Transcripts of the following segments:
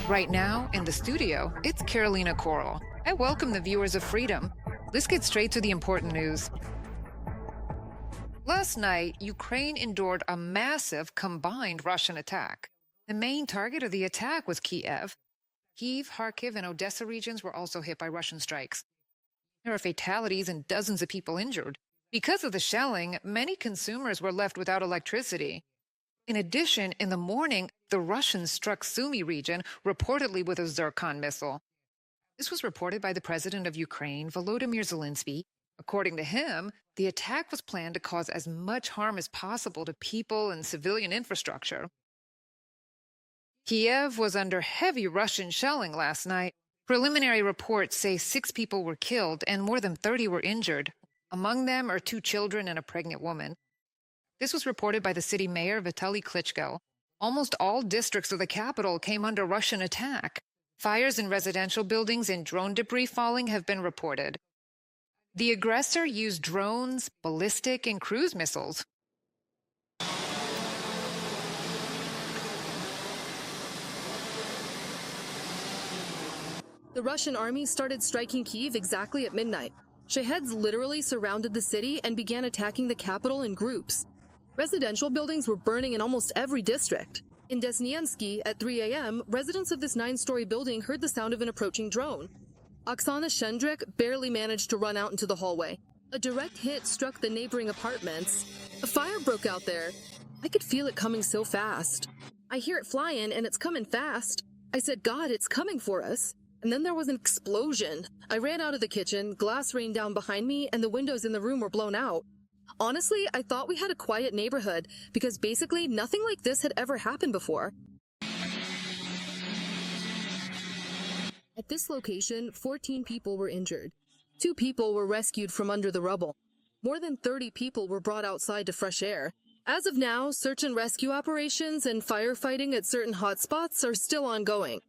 Right now, in the studio, it's Carolina Coral. I welcome the viewers of Freedom. Let's get straight to the important news. Last night, Ukraine endured a massive combined Russian attack. The main target of the attack was Kyiv. Kyiv, Kharkiv, and Odesa regions were also hit by Russian strikes. There are fatalities and dozens of people injured. Because of the shelling, many consumers were left without electricity. In addition, in the morning, the Russians struck Sumy region, reportedly with a Zircon missile. This was reported by the president of Ukraine, Volodymyr Zelensky. According to him, the attack was planned to cause as much harm as possible to people and civilian infrastructure. Kyiv was under heavy Russian shelling last night. Preliminary reports say 6 people were killed and more than 30 were injured. Among them are 2 children and a pregnant woman. This was reported by the city mayor, Vitaly Klitschko. Almost all districts of the capital came under Russian attack. Fires in residential buildings and drone debris falling have been reported. The aggressor used drones, ballistic, and cruise missiles. The Russian army started striking Kyiv exactly at midnight. Shaheds literally surrounded the city and began attacking the capital in groups. Residential buildings were burning in almost every district. In Desnyansky, at 3 a.m., residents of this 9-story building heard the sound of an approaching drone. Oksana Shendrik barely managed to run out into the hallway. A direct hit struck the neighboring apartments. A fire broke out there. I could feel it coming so fast. I hear it flying, and it's coming fast. I said, God, it's coming for us. And then there was an explosion. I ran out of the kitchen, glass rained down behind me, and the windows in the room were blown out. Honestly, I thought we had a quiet neighborhood, because basically nothing like this had ever happened before. At this location, 14 people were injured. 2 people were rescued from under the rubble. More than 30 people were brought outside to fresh air. As of now, search and rescue operations and firefighting at certain hotspots are still ongoing.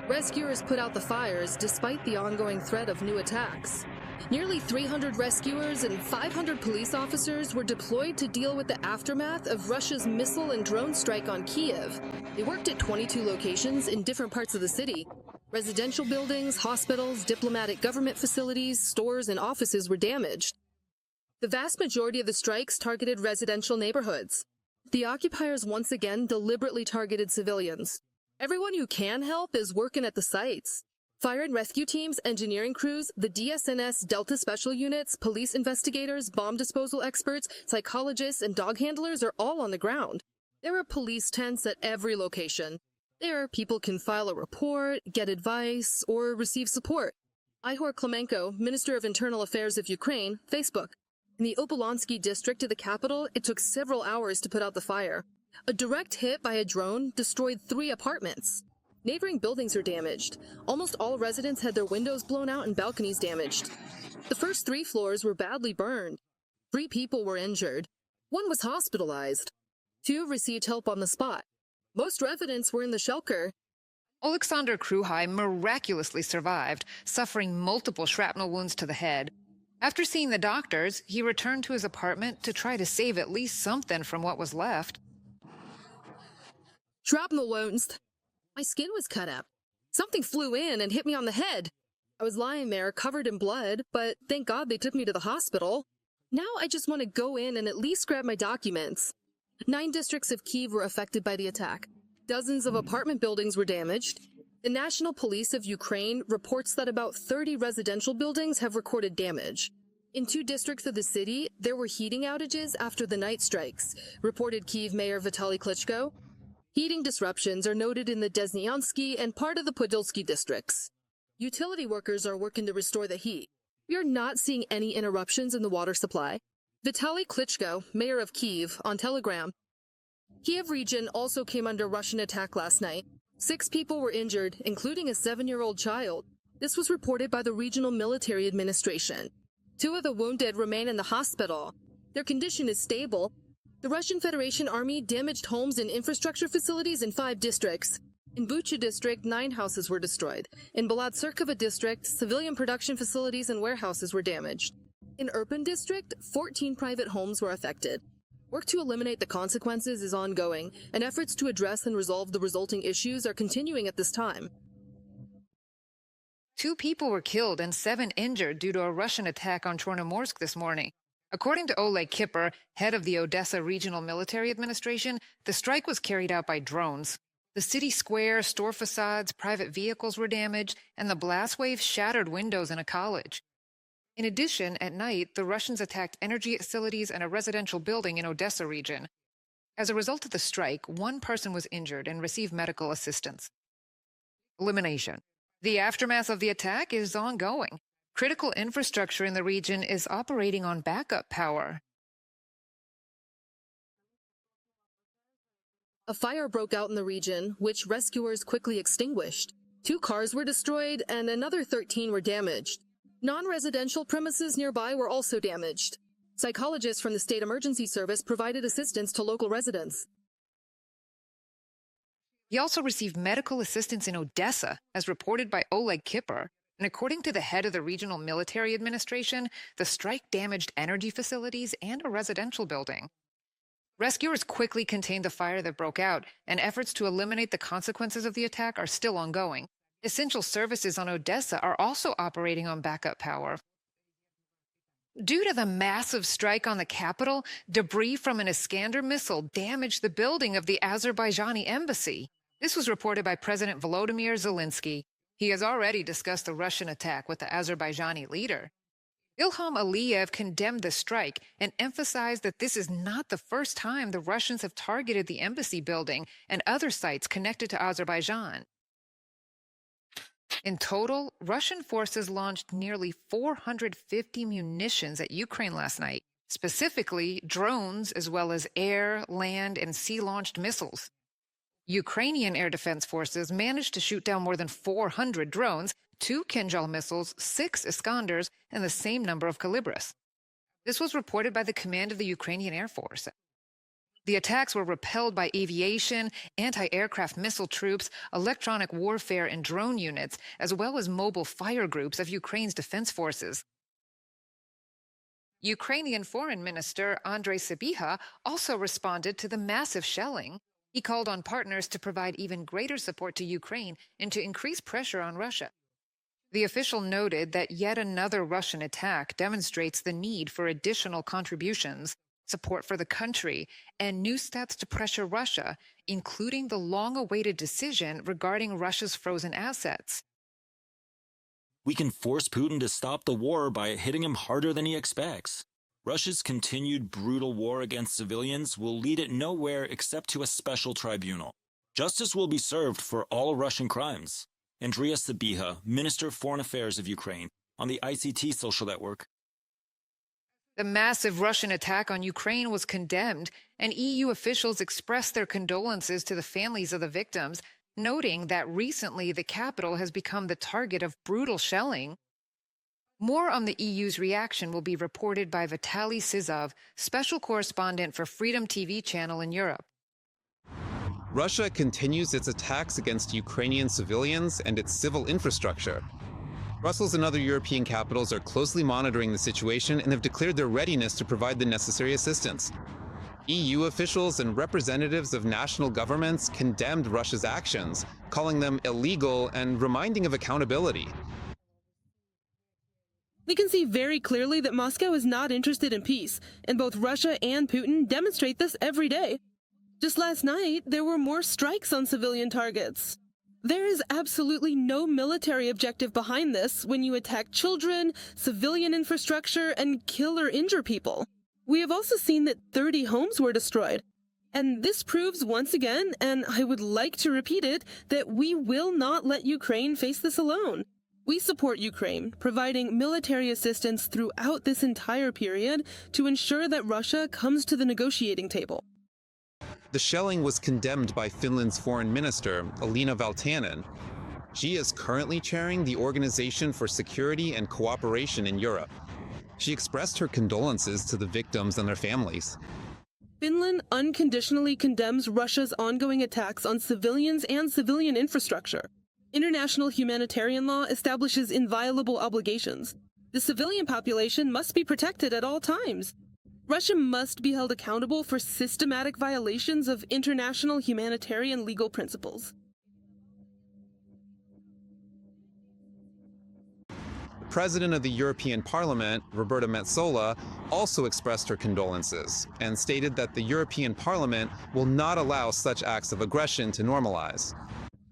Rescuers put out the fires despite the ongoing threat of new attacks. Nearly 300 rescuers and 500 police officers were deployed to deal with the aftermath of Russia's missile and drone strike on Kyiv. They worked at 22 locations in different parts of the city. Residential buildings, hospitals, diplomatic government facilities, stores, and offices were damaged. The vast majority of the strikes targeted residential neighborhoods. The occupiers once again deliberately targeted civilians. Everyone who can help is working at the sites. Fire and rescue teams, engineering crews, the DSNS Delta Special Units, police investigators, bomb disposal experts, psychologists, and dog handlers are all on the ground. There are police tents at every location. There, people can file a report, get advice, or receive support. Ihor Klemenko, Minister of Internal Affairs of Ukraine, Facebook. In the Opolonsky district of the capital, it took several hours to put out the fire. A direct hit by a drone destroyed 3 apartments. Neighboring buildings are damaged. Almost all residents had their windows blown out and balconies damaged. The first 3 floors were badly burned. 3 people were injured. 1 was hospitalized. 2 received help on the spot. Most residents were in the shelter. Alexander Kruhai miraculously survived, suffering multiple shrapnel wounds to the head. After seeing the doctors, he returned to his apartment to try to save at least something from what was left. Shrapnel wounds. My skin was cut up. Something flew in and hit me on the head. I was lying there covered in blood, but thank God they took me to the hospital. Now I just want to go in and at least grab my documents. 9 districts of Kyiv were affected by the attack. Dozens of apartment buildings were damaged. The National Police of Ukraine reports that about 30 residential buildings have recorded damage. In 2 districts of the city, there were heating outages after the night strikes, reported Kyiv Mayor Vitaly Klitschko. Heating disruptions are noted in the Desnyansky and part of the Podilsky districts. Utility workers are working to restore the heat. We are not seeing any interruptions in the water supply. Vitaly Klitschko, mayor of Kyiv, on Telegram. Kyiv region also came under Russian attack last night. 6 people were injured, including a 7-year-old child. This was reported by the regional military administration. 2 of the wounded remain in the hospital. Their condition is stable. The Russian Federation Army damaged homes and infrastructure facilities in 5 districts. In Bucha district, 9 houses were destroyed. In Balad-Serkova district, civilian production facilities and warehouses were damaged. In Irpin district, 14 private homes were affected. Work to eliminate the consequences is ongoing, and efforts to address and resolve the resulting issues are continuing at this time. 2 people were killed and 7 injured due to a Russian attack on Chornomorsk this morning. According to Oleg Kipper, head of the Odesa Regional Military Administration, the strike was carried out by drones. The city square, store facades, private vehicles were damaged, and the blast wave shattered windows in a college. In addition, at night, the Russians attacked energy facilities and a residential building in Odesa region. As a result of the strike, 1 person was injured and received medical assistance. Elimination. The aftermath of the attack is ongoing. Critical infrastructure in the region is operating on backup power. A fire broke out in the region, which rescuers quickly extinguished. 2 cars were destroyed and another 13 were damaged. Non-residential premises nearby were also damaged. Psychologists from the State Emergency Service provided assistance to local residents. He also received medical assistance in Odessa, as reported by Oleg Kipper. And according to the head of the Regional Military Administration, the strike damaged energy facilities and a residential building. Rescuers quickly contained the fire that broke out, and efforts to eliminate the consequences of the attack are still ongoing. Essential services on Odessa are also operating on backup power. Due to the massive strike on the capital, debris from an Iskander missile damaged the building of the Azerbaijani Embassy. This was reported by President Volodymyr Zelensky. He has already discussed the Russian attack with the Azerbaijani leader. Ilham Aliyev condemned the strike and emphasized that this is not the first time the Russians have targeted the embassy building and other sites connected to Azerbaijan. In total, Russian forces launched nearly 450 munitions at Ukraine last night, specifically drones as well as air, land, and sea-launched missiles. Ukrainian air defense forces managed to shoot down more than 400 drones, 2 Kinjal missiles, 6 Iskanders, and the same number of Kalibris. This was reported by the command of the Ukrainian Air Force. The attacks were repelled by aviation, anti-aircraft missile troops, electronic warfare, and drone units, as well as mobile fire groups of Ukraine's defense forces. Ukrainian Foreign Minister Andrei Sybiha also responded to the massive shelling. He called on partners to provide even greater support to Ukraine and to increase pressure on Russia. The official noted that yet another Russian attack demonstrates the need for additional contributions, support for the country, and new steps to pressure Russia, including the long-awaited decision regarding Russia's frozen assets. We can force Putin to stop the war by hitting him harder than he expects. Russia's continued brutal war against civilians will lead it nowhere except to a special tribunal. Justice will be served for all Russian crimes. Andrea Sybiha, Minister of Foreign Affairs of Ukraine, on the ICT social network. The massive Russian attack on Ukraine was condemned, and EU officials expressed their condolences to the families of the victims, noting that recently the capital has become the target of brutal shelling. More on the EU's reaction will be reported by Vitaly Sizov, special correspondent for Freedom TV channel in Europe. Russia continues its attacks against Ukrainian civilians and its civil infrastructure. Brussels and other European capitals are closely monitoring the situation and have declared their readiness to provide the necessary assistance. EU officials and representatives of national governments condemned Russia's actions, calling them illegal and reminding of accountability. We can see very clearly that Moscow is not interested in peace, and both Russia and Putin demonstrate this every day. Just last night, there were more strikes on civilian targets. There is absolutely no military objective behind this when you attack children, civilian infrastructure, and kill or injure people. We have also seen that 30 homes were destroyed. And this proves once again, and I would like to repeat it, that we will not let Ukraine face this alone. We support Ukraine, providing military assistance throughout this entire period to ensure that Russia comes to the negotiating table. The shelling was condemned by Finland's foreign minister, Elina Valtanen. She is currently chairing the Organization for Security and Cooperation in Europe. She expressed her condolences to the victims and their families. Finland unconditionally condemns Russia's ongoing attacks on civilians and civilian infrastructure. International humanitarian law establishes inviolable obligations. The civilian population must be protected at all times. Russia must be held accountable for systematic violations of international humanitarian legal principles. The President of the European Parliament, Roberta Metsola, also expressed her condolences and stated that the European Parliament will not allow such acts of aggression to normalize.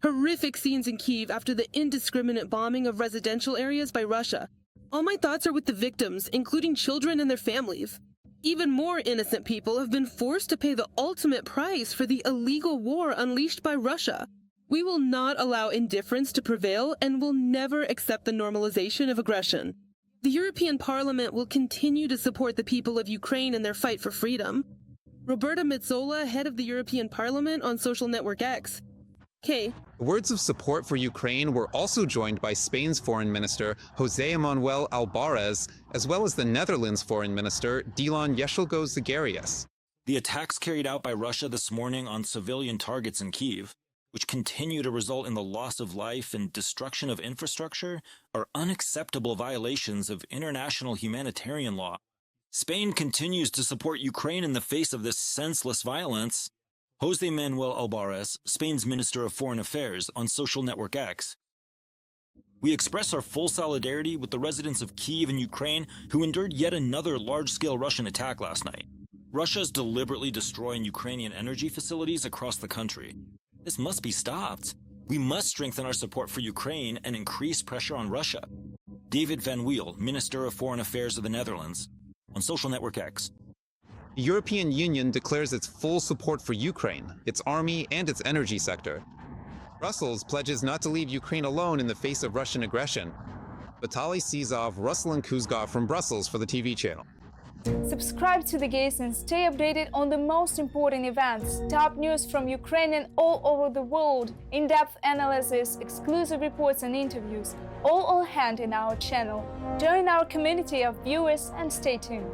Horrific scenes in Kyiv after the indiscriminate bombing of residential areas by Russia. All my thoughts are with the victims, including children and their families. Even more innocent people have been forced to pay the ultimate price for the illegal war unleashed by Russia. We will not allow indifference to prevail and will never accept the normalization of aggression. The European Parliament will continue to support the people of Ukraine in their fight for freedom. Roberta Metsola, head of the European Parliament, on social network X. K. Words of support for Ukraine were also joined by Spain's Foreign Minister, José Manuel Albares, as well as the Netherlands Foreign Minister, Dilan Yeşilgöz-Zagarias. The attacks carried out by Russia this morning on civilian targets in Kyiv, which continue to result in the loss of life and destruction of infrastructure, are unacceptable violations of international humanitarian law. Spain continues to support Ukraine in the face of this senseless violence. José Manuel Albares, Spain's Minister of Foreign Affairs, on social network X. We express our full solidarity with the residents of Kyiv and Ukraine who endured yet another large-scale Russian attack last night. Russia is deliberately destroying Ukrainian energy facilities across the country. This must be stopped. We must strengthen our support for Ukraine and increase pressure on Russia. David Van Wiel, Minister of Foreign Affairs of the Netherlands, on social network X. The European Union declares its full support for Ukraine, its army, and its energy sector. Brussels pledges not to leave Ukraine alone in the face of Russian aggression. Vitaly Sizov, Russell and Kuzgov from Brussels for the TV channel. Subscribe to The Gaze and stay updated on the most important events, top news from Ukraine and all over the world, in-depth analysis, exclusive reports and interviews, all on hand in our channel. Join our community of viewers and stay tuned.